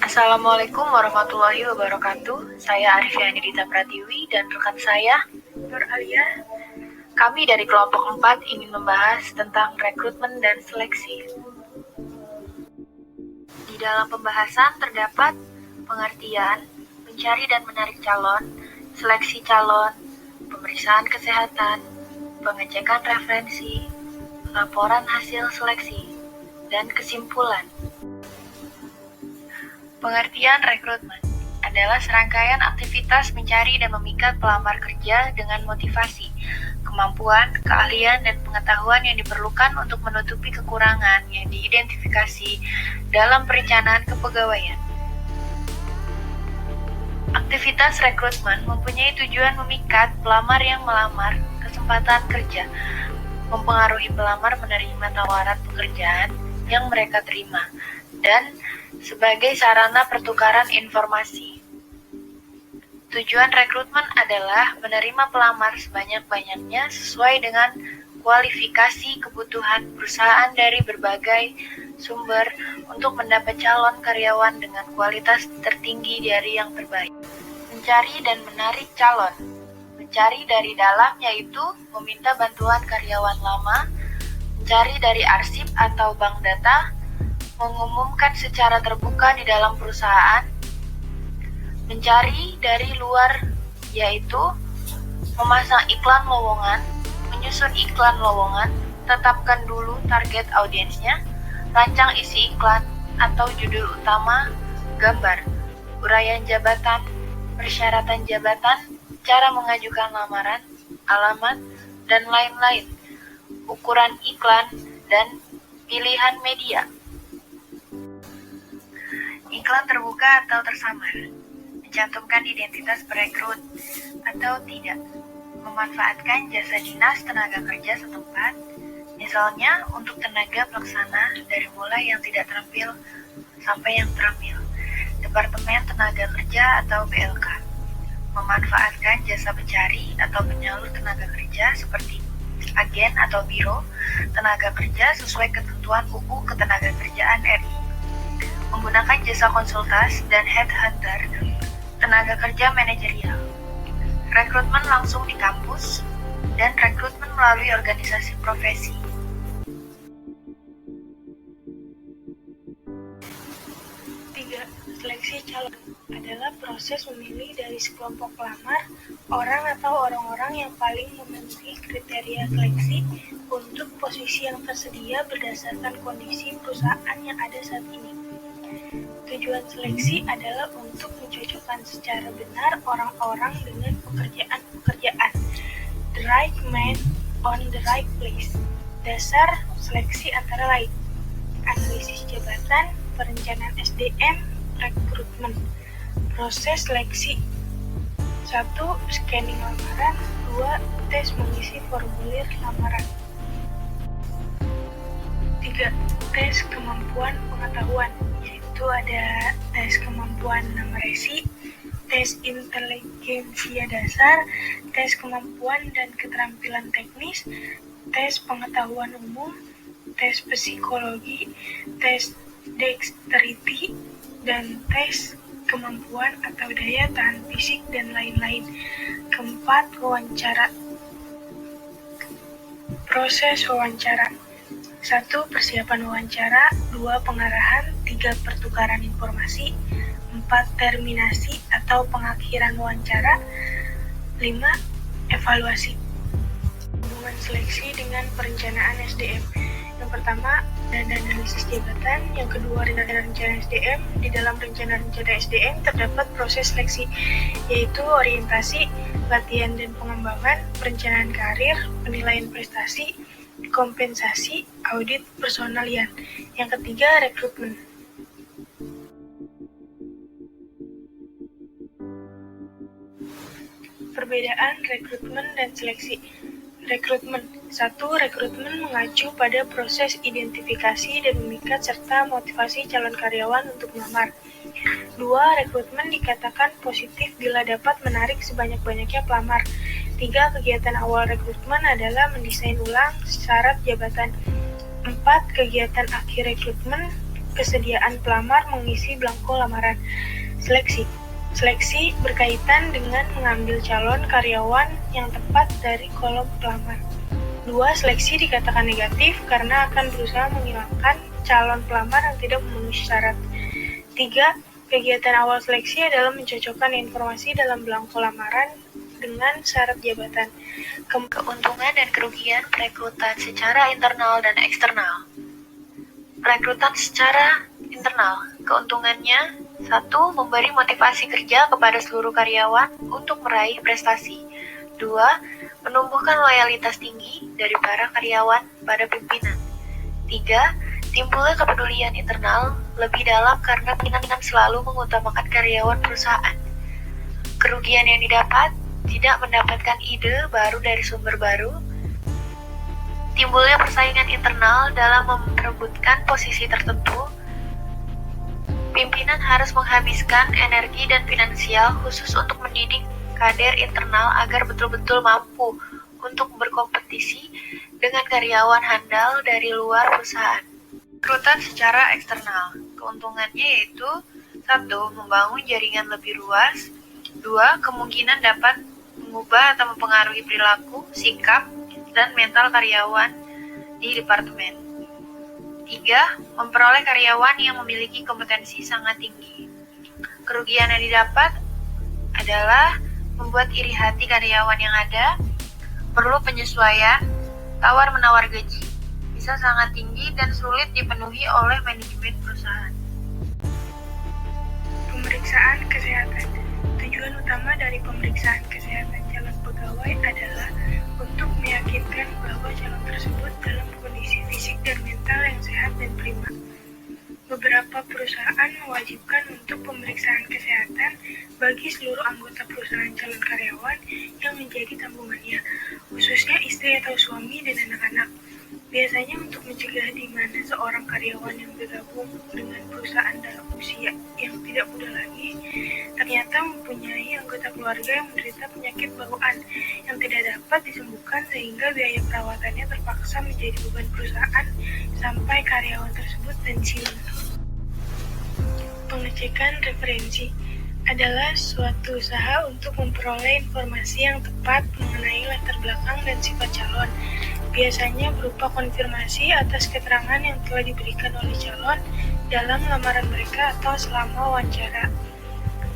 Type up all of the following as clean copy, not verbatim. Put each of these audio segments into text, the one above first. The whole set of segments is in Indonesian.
Assalamualaikum warahmatullahi wabarakatuh. Saya Arifiani Dita Pratiwi dan rekan saya Nur Alia. Kami dari kelompok 4 ingin membahas tentang rekrutmen dan seleksi. Di dalam pembahasan terdapat pengertian, mencari dan menarik calon, seleksi calon, pemeriksaan kesehatan, pengecekan referensi, laporan hasil seleksi, dan kesimpulan. Pengertian rekrutmen adalah serangkaian aktivitas mencari dan memikat pelamar kerja dengan motivasi, kemampuan, keahlian, dan pengetahuan yang diperlukan untuk menutupi kekurangan yang diidentifikasi dalam perencanaan kepegawaian. Aktivitas rekrutmen mempunyai tujuan memikat pelamar yang melamar kesempatan kerja, mempengaruhi pelamar menerima tawaran pekerjaan yang mereka terima, dan sebagai sarana pertukaran informasi. Tujuan rekrutmen adalah menerima pelamar sebanyak-banyaknya sesuai dengan kualifikasi kebutuhan perusahaan dari berbagai sumber untuk mendapat calon karyawan dengan kualitas tertinggi dari yang terbaik. Mencari dan menarik calon. Mencari dari dalam yaitu meminta bantuan karyawan lama, mencari dari arsip atau bank data, mengumumkan secara terbuka di dalam perusahaan, mencari dari luar yaitu memasang iklan lowongan, menyusun iklan lowongan, tetapkan dulu target audiensnya, rancang isi iklan atau judul utama, gambar, uraian jabatan, persyaratan jabatan, cara mengajukan lamaran, alamat, dan lain-lain, ukuran iklan, dan pilihan media. Iklan terbuka atau tersamar, mencantumkan identitas perekrut atau tidak, memanfaatkan jasa dinas tenaga kerja setempat, misalnya untuk tenaga pelaksana dari mulai yang tidak terampil sampai yang terampil, Departemen Tenaga Kerja atau BLK, memanfaatkan jasa pencari atau penyalur tenaga kerja seperti agen atau biro tenaga kerja sesuai ketentuan UU Ketenagakerjaan RI, menggunakan jasa konsultas dan headhunter, tenaga kerja manajerial, rekrutmen langsung di kampus, dan rekrutmen melalui organisasi profesi. Tiga, seleksi calon adalah proses memilih dari sekelompok pelamar, orang atau orang-orang yang paling memenuhi kriteria seleksi untuk posisi yang tersedia berdasarkan kondisi perusahaan yang ada saat ini. Tujuan seleksi adalah untuk mencocokkan secara benar orang-orang dengan pekerjaan-pekerjaan. The right man on the right place. Dasar seleksi antara lain: analisis jabatan, perencanaan SDM, rekrutmen. Proses seleksi: 1. Scanning lamaran. 2. Tes mengisi formulir lamaran. 3. Tes kemampuan pengetahuan, yaitu ada tes kemampuan numerasi, tes inteligensia dasar, tes kemampuan dan keterampilan teknis, tes pengetahuan umum, tes psikologi, tes dexterity, dan tes kemampuan atau daya tahan fisik dan lain-lain. 4. Wawancara. Proses wawancara: 1. Persiapan wawancara. 2. Pengarahan. 3. Pertukaran informasi. 4. Terminasi atau pengakhiran wawancara. 5. Evaluasi. Hubungan seleksi dengan perencanaan SDM. Yang pertama, dan analisis jabatan. Yang kedua, rencana SDM. Di dalam rencana SDM terdapat proses seleksi, yaitu orientasi, latihan dan pengembangan, perencanaan karir, penilaian prestasi, kompensasi, audit personalian. Yang ketiga, rekrutmen. Perbedaan rekrutmen dan seleksi. Rekrutmen. 1. Rekrutmen mengacu pada proses identifikasi dan memikat serta motivasi calon karyawan untuk melamar. 2. Rekrutmen dikatakan positif bila dapat menarik sebanyak-banyaknya pelamar. 3. Kegiatan awal rekrutmen adalah mendesain ulang syarat jabatan. 4. Kegiatan akhir rekrutmen kesediaan pelamar mengisi belangko lamaran. Seleksi. Seleksi berkaitan dengan mengambil calon karyawan yang tepat dari kolom pelamar. 2. Seleksi dikatakan negatif karena akan berusaha menghilangkan calon pelamar yang tidak memenuhi syarat. 3. Kegiatan awal seleksi adalah mencocokkan informasi dalam belangko lamaran dengan syarat jabatan. Keuntungan dan kerugian perekrutan secara internal dan eksternal. Perekrutan secara internal, keuntungannya 1. Memberi motivasi kerja kepada seluruh karyawan untuk meraih prestasi. 2. Menumbuhkan loyalitas tinggi dari para karyawan pada pimpinan. 3. Timbulnya kepedulian internal lebih dalam karena pimpinan selalu mengutamakan karyawan perusahaan. Kerugian yang didapat, tidak mendapatkan ide baru dari sumber baru. Timbulnya persaingan internal dalam memperebutkan posisi tertentu. Pimpinan harus menghabiskan energi dan finansial khusus untuk mendidik kader internal agar betul-betul mampu untuk berkompetisi dengan karyawan handal dari luar perusahaan. Rekrutan secara eksternal, keuntungannya yaitu 1. Membangun jaringan lebih luas. 2. Kemungkinan dapat mengubah atau mempengaruhi perilaku, sikap, dan mental karyawan di departemen. 3. Memperoleh karyawan yang memiliki kompetensi sangat tinggi. Kerugian yang didapat adalah membuat iri hati karyawan yang ada, perlu penyesuaian, tawar-menawar gaji, bisa sangat tinggi dan sulit dipenuhi oleh manajemen perusahaan. Pemeriksaan kesehatan. Tujuan utama dari pemeriksaan kesehatan calon pegawai adalah untuk meyakinkan bahwa calon tersebut dalam kondisi fisik dan mental yang sehat dan prima. Beberapa perusahaan mewajibkan untuk pemeriksaan kesehatan bagi seluruh anggota perusahaan calon karyawan yang menjadi tanggungannya, khususnya istri atau suami dan anak-anak. Biasanya untuk mencegah di mana seorang karyawan yang bergabung dengan perusahaan dalam usia yang tidak muda lagi, ternyata mempunyai anggota keluarga yang menderita penyakit bawaan yang tidak dapat disembuhkan sehingga biaya perawatannya terpaksa menjadi beban perusahaan sampai karyawan tersebut pensiun. Pengecekan referensi adalah suatu usaha untuk memperoleh informasi yang tepat mengenai latar belakang dan sifat calon, biasanya berupa konfirmasi atas keterangan yang telah diberikan oleh calon dalam lamaran mereka atau selama wawancara.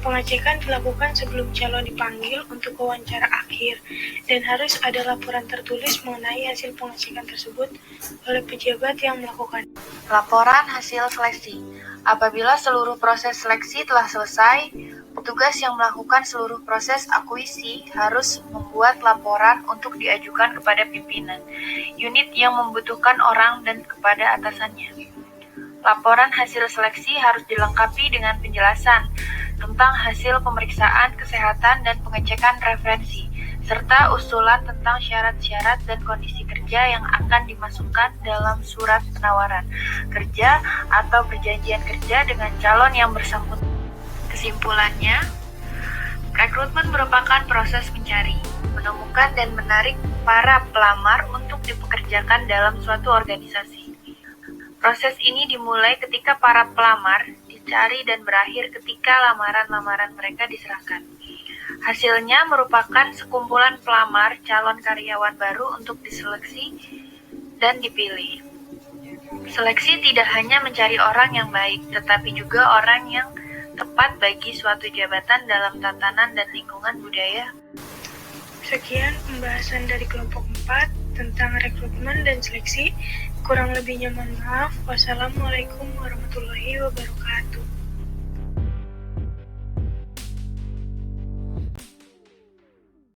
Pengecekan dilakukan sebelum calon dipanggil untuk wawancara akhir, dan harus ada laporan tertulis mengenai hasil pengecekan tersebut oleh pejabat yang melakukan. Laporan hasil seleksi. Apabila seluruh proses seleksi telah selesai, petugas yang melakukan seluruh proses akuisisi harus membuat laporan untuk diajukan kepada pimpinan, unit yang membutuhkan orang dan kepada atasannya. Laporan hasil seleksi harus dilengkapi dengan penjelasan tentang hasil pemeriksaan kesehatan dan pengecekan referensi, serta usulan tentang syarat-syarat dan kondisi kerja yang akan dimasukkan dalam surat penawaran kerja atau perjanjian kerja dengan calon yang bersangkutan. Kesimpulannya, rekrutmen merupakan proses mencari, menemukan, dan menarik para pelamar untuk dipekerjakan dalam suatu organisasi. Proses ini dimulai ketika para pelamar dicari dan berakhir ketika lamaran-lamaran mereka diserahkan. Hasilnya merupakan sekumpulan pelamar calon karyawan baru untuk diseleksi dan dipilih. Seleksi tidak hanya mencari orang yang baik, tetapi juga orang yang tepat bagi suatu jabatan dalam tatanan dan lingkungan budaya. Sekian pembahasan dari kelompok 4 tentang rekrutmen dan seleksi. Kurang lebihnya mohon maaf. Wassalamualaikum warahmatullahi wabarakatuh.